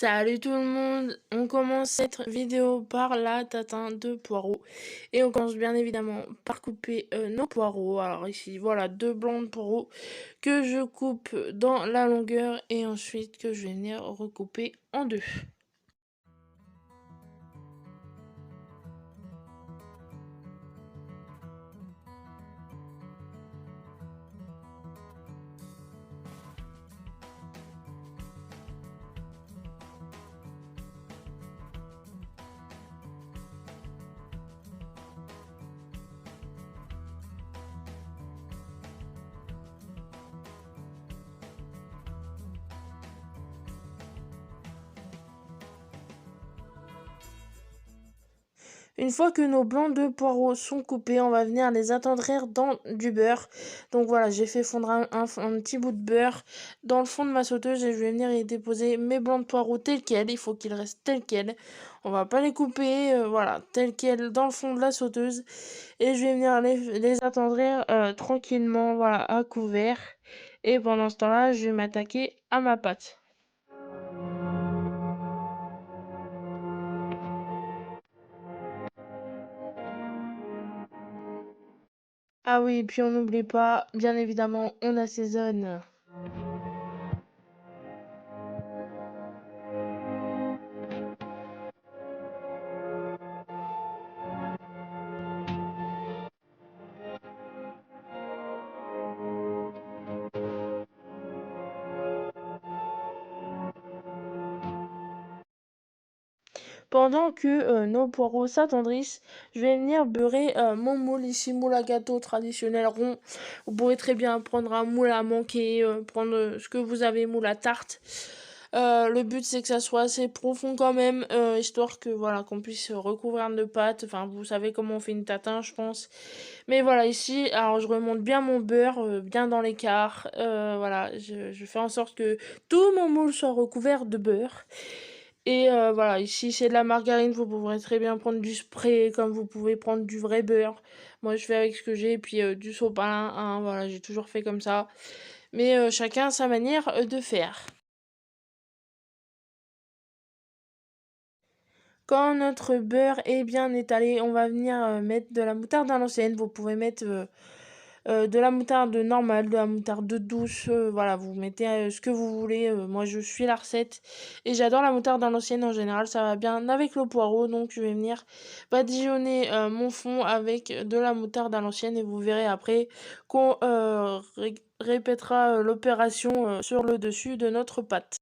Salut tout le monde, on commence cette vidéo par la tatin de poireaux et on commence bien évidemment par couper nos poireaux. Alors ici voilà deux blancs de poireaux que je coupe dans la longueur et ensuite que je vais venir recouper en deux. Une fois que nos blancs de poireaux sont coupés, on va venir les attendrir dans du beurre. Donc voilà, j'ai fait fondre un petit bout de beurre dans le fond de ma sauteuse et je vais venir y déposer mes blancs de poireaux tels quels. Il faut qu'ils restent tels quels. On va pas les couper, voilà, tels quels dans le fond de la sauteuse. Et je vais venir les attendrir tranquillement, voilà, à couvert. Et pendant ce temps-là, je vais m'attaquer à ma pâte. Ah oui, et puis on n'oublie pas, bien évidemment, on assaisonne. Pendant que nos poireaux s'attendrissent, je vais venir beurrer mon moule ici, moule à gâteau traditionnel rond. Vous pourrez très bien prendre un moule à manquer, prendre ce que vous avez, moule à tarte. Le but c'est que ça soit assez profond quand même, histoire que voilà qu'on puisse recouvrir de pâte. Enfin, vous savez comment on fait une tatin, je pense. Mais voilà, ici, alors je remonte bien mon beurre, bien dans l'écart. Voilà, je fais en sorte que tout mon moule soit recouvert de beurre. Et voilà, ici c'est de la margarine, vous pourrez très bien prendre du spray comme vous pouvez prendre du vrai beurre. Moi je fais avec ce que j'ai, et puis du sopalin, hein, voilà, j'ai toujours fait comme ça. Mais chacun a sa manière de faire. Quand notre beurre est bien étalé, on va venir mettre de la moutarde à l'ancienne. Vous pouvez mettre de la moutarde normale, de la moutarde douce, voilà, vous mettez ce que vous voulez. Moi, je suis la recette et j'adore la moutarde à l'ancienne en général, ça va bien avec le poireau. Donc, je vais venir badigeonner mon fond avec de la moutarde à l'ancienne et vous verrez après qu'on répétera l'opération sur le dessus de notre pâte.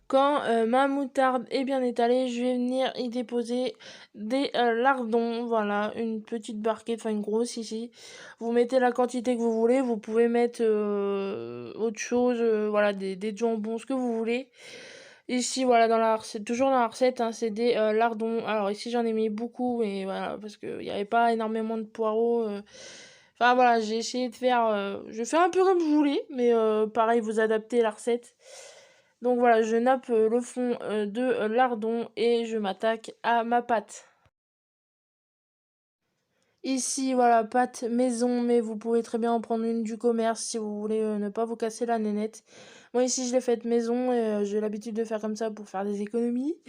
Quand ma moutarde est bien étalée, je vais venir y déposer des lardons. Voilà, une petite barquette, enfin une grosse ici. Vous mettez la quantité que vous voulez. Vous pouvez mettre autre chose, voilà, des jambons, ce que vous voulez. Ici, voilà, dans la recette, toujours dans la recette, hein, c'est des lardons. Alors ici, j'en ai mis beaucoup, et voilà, parce qu'il n'y avait pas énormément de poireaux. Enfin voilà, j'ai essayé de faire. Je fais un peu comme je voulais, mais pareil, vous adaptez la recette. Donc voilà, je nappe le fond de lardon et je m'attaque à ma pâte. Ici, voilà, pâte maison, mais vous pouvez très bien en prendre une du commerce si vous voulez ne pas vous casser la nénette. Moi ici, je l'ai faite maison et j'ai l'habitude de faire comme ça pour faire des économies.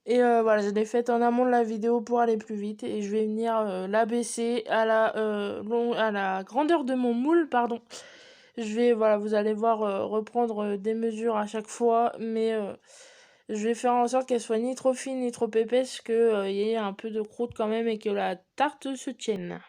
Et voilà, je l'ai faite en amont de la vidéo pour aller plus vite et je vais venir l'abaisser à la grandeur de mon moule, pardon. Je vais, voilà, vous allez voir reprendre des mesures à chaque fois, mais je vais faire en sorte qu'elle soit ni trop fine ni trop épaisse, qu'il y ait un peu de croûte quand même et que la tarte se tienne.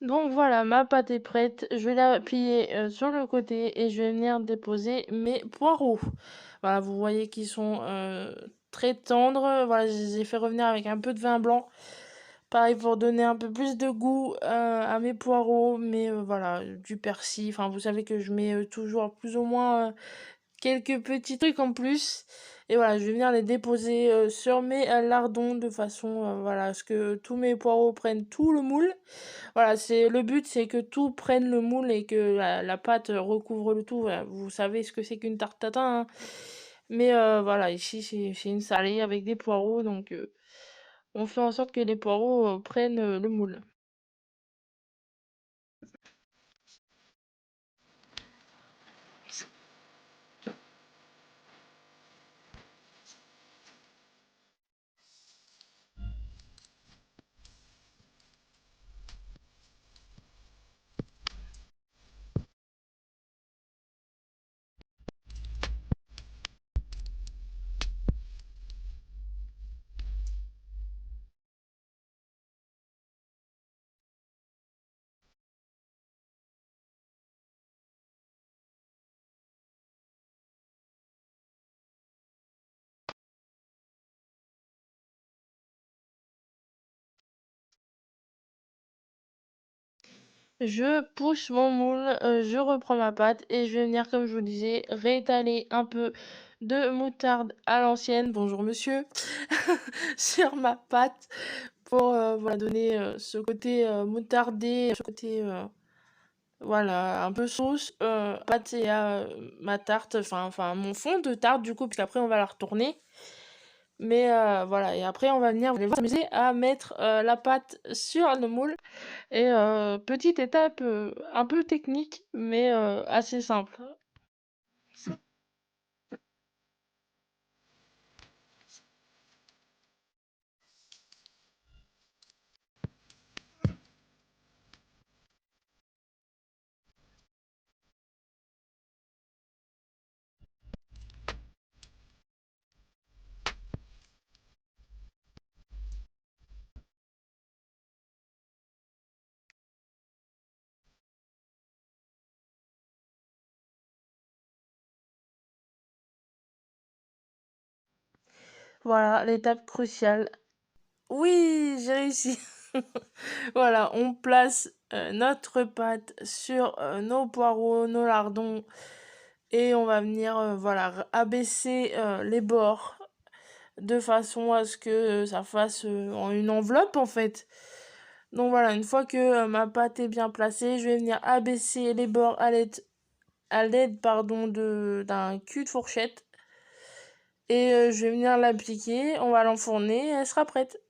Donc voilà, ma pâte est prête. Je vais la plier sur le côté et je vais venir déposer mes poireaux. Voilà, vous voyez qu'ils sont très tendres. Voilà, je les ai fait revenir avec un peu de vin blanc. Pareil pour donner un peu plus de goût à mes poireaux. Mais voilà, du persil. Enfin, vous savez que je mets toujours plus ou moins quelques petits trucs en plus. Et voilà, je vais venir les déposer sur mes lardons de façon voilà, à ce que tous mes poireaux prennent tout le moule. Voilà, c'est le but, c'est que tout prenne le moule et que la pâte recouvre le tout. Voilà, vous savez ce que c'est qu'une tarte tatin, hein. Mais voilà, ici c'est une salée avec des poireaux, donc on fait en sorte que les poireaux prennent le moule. Je pousse mon moule, je reprends ma pâte et je vais venir, comme je vous disais, réétaler un peu de moutarde à l'ancienne, bonjour monsieur, sur ma pâte pour voilà, donner ce côté moutardé, ce côté voilà, un peu sauce, pâte et à ma tarte, enfin mon fond de tarte du coup, puisqu'après on va la retourner. Mais voilà, et après on va venir, vous allez voir, s'amuser à mettre la pâte sur le moule. Et petite étape un peu technique, mais assez simple. Voilà, l'étape cruciale. Oui, j'ai réussi. Voilà, on place notre pâte sur nos poireaux, nos lardons, et on va venir voilà, abaisser les bords de façon à ce que ça fasse en une enveloppe en fait. Donc voilà, une fois que ma pâte est bien placée, je vais venir abaisser les bords à l'aide pardon d'un cul de fourchette et je vais venir l'appliquer, on va l'enfourner et elle sera prête.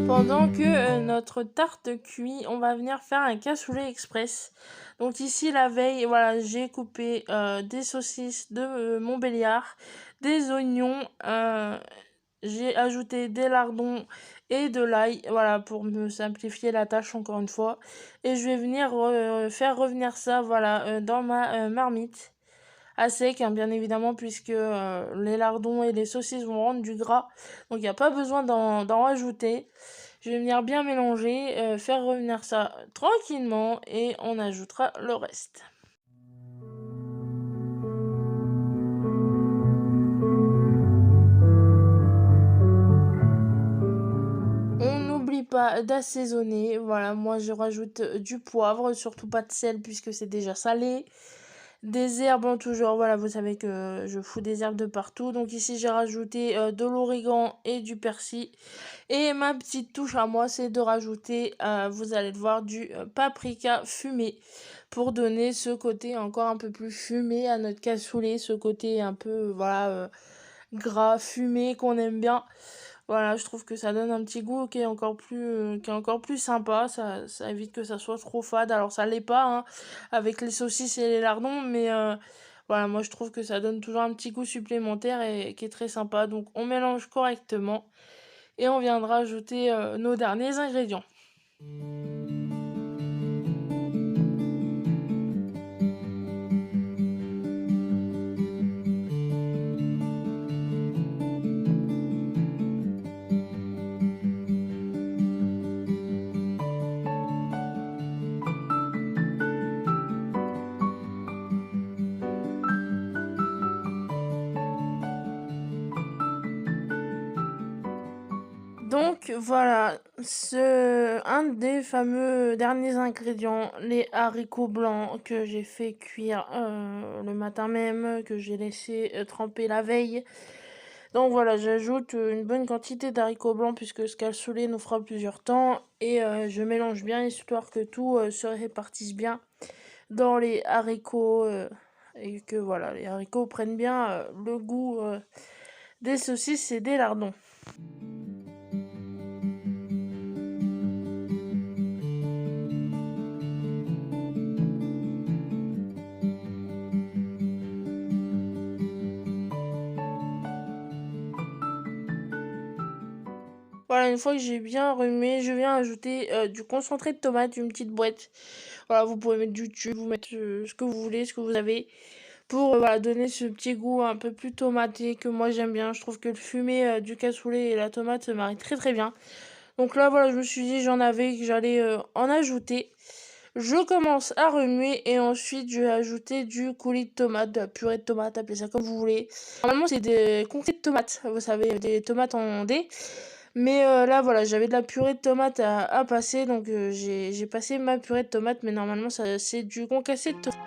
Pendant que notre tarte cuit, on va venir faire un cassoulet express. Donc ici la veille, voilà, j'ai coupé des saucisses de Montbéliard, des oignons, j'ai ajouté des lardons et de l'ail, voilà, pour me simplifier la tâche encore une fois. Et je vais venir faire revenir ça, voilà, dans ma marmite à sec, hein, bien évidemment, puisque les lardons et les saucisses vont rendre du gras. Donc il n'y a pas besoin d'en rajouter. Je vais venir bien mélanger, faire revenir ça tranquillement et on ajoutera le reste. On n'oublie pas d'assaisonner. Voilà, moi je rajoute du poivre, surtout pas de sel puisque c'est déjà salé. Des herbes en tout genre, voilà, vous savez que je fous des herbes de partout. Donc ici, j'ai rajouté de l'origan et du persil. Et ma petite touche à moi, c'est de rajouter, vous allez le voir, du paprika fumé pour donner ce côté encore un peu plus fumé à notre cassoulet, ce côté un peu, voilà, gras, fumé qu'on aime bien. Voilà, je trouve que ça donne un petit goût qui est encore plus sympa. Ça évite que ça soit trop fade. Alors ça l'est pas, hein, avec les saucisses et les lardons, mais voilà, moi je trouve que ça donne toujours un petit goût supplémentaire et qui est très sympa. Donc on mélange correctement et on viendra ajouter nos derniers ingrédients. Donc voilà, un des fameux derniers ingrédients, les haricots blancs que j'ai fait cuire le matin même, que j'ai laissé tremper la veille. Donc voilà, j'ajoute une bonne quantité d'haricots blancs puisque ce cassoulet nous fera plusieurs temps et je mélange bien histoire que tout se répartisse bien dans les haricots et que voilà, les haricots prennent bien le goût des saucisses et des lardons. Voilà, une fois que j'ai bien remué, je viens ajouter du concentré de tomate, une petite boîte. Voilà, vous pouvez mettre du tube, vous mettre ce que vous voulez, ce que vous avez, pour voilà, donner ce petit goût un peu plus tomaté que moi j'aime bien. Je trouve que le fumé du cassoulet et la tomate se marient très très bien. Donc là, voilà, je me suis dit j'en avais, que j'allais en ajouter. Je commence à remuer et ensuite je vais ajouter du coulis de tomate, de la purée de tomate, appelez ça comme vous voulez. Normalement, c'est des confits de tomates, vous savez, des tomates en dés. Mais là, voilà, j'avais de la purée de tomate à passer, donc j'ai passé ma purée de tomate, mais normalement, c'est du concassé de tomate.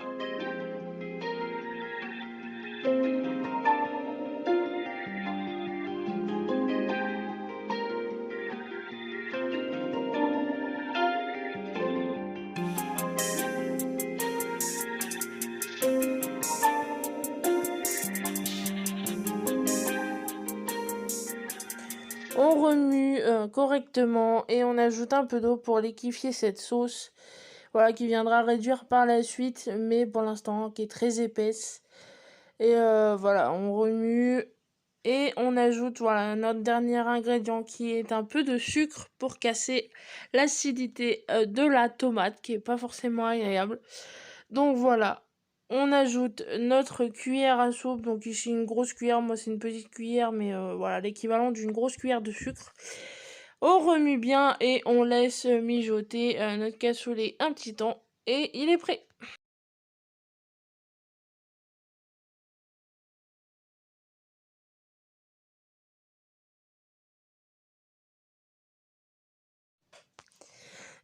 On remue correctement et on ajoute un peu d'eau pour liquéfier cette sauce. Voilà, qui viendra réduire par la suite, mais pour l'instant, qui est très épaisse. Et voilà, on remue et on ajoute voilà, notre dernier ingrédient qui est un peu de sucre pour casser l'acidité de la tomate, qui est pas forcément agréable. Donc voilà, on ajoute notre cuillère à soupe, donc ici une grosse cuillère, moi c'est une petite cuillère, mais voilà, l'équivalent d'une grosse cuillère de sucre. On remue bien et on laisse mijoter notre cassoulet un petit temps et il est prêt.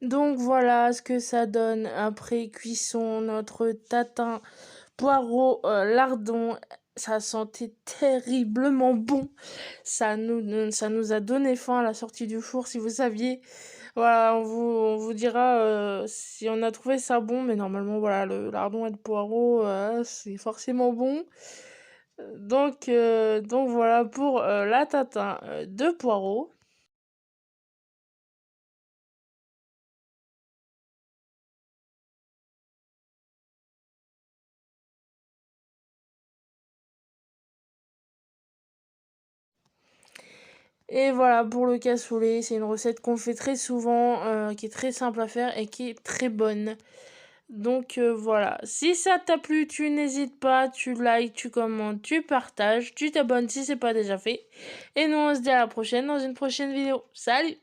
Donc voilà ce que ça donne après cuisson, notre tatin poireau lardon. Ça sentait terriblement bon. Ça nous a donné faim à la sortie du four, si vous saviez. Voilà, on vous dira si on a trouvé ça bon, mais normalement, voilà, le lardon et le poireau, c'est forcément bon. Donc voilà pour la tatin de poireau. Et voilà pour le cassoulet, c'est une recette qu'on fait très souvent, qui est très simple à faire et qui est très bonne. Donc voilà, si ça t'a plu, tu n'hésites pas, tu likes, tu commentes, tu partages, tu t'abonnes si c'est pas déjà fait. Et nous on se dit à la prochaine dans une prochaine vidéo. Salut!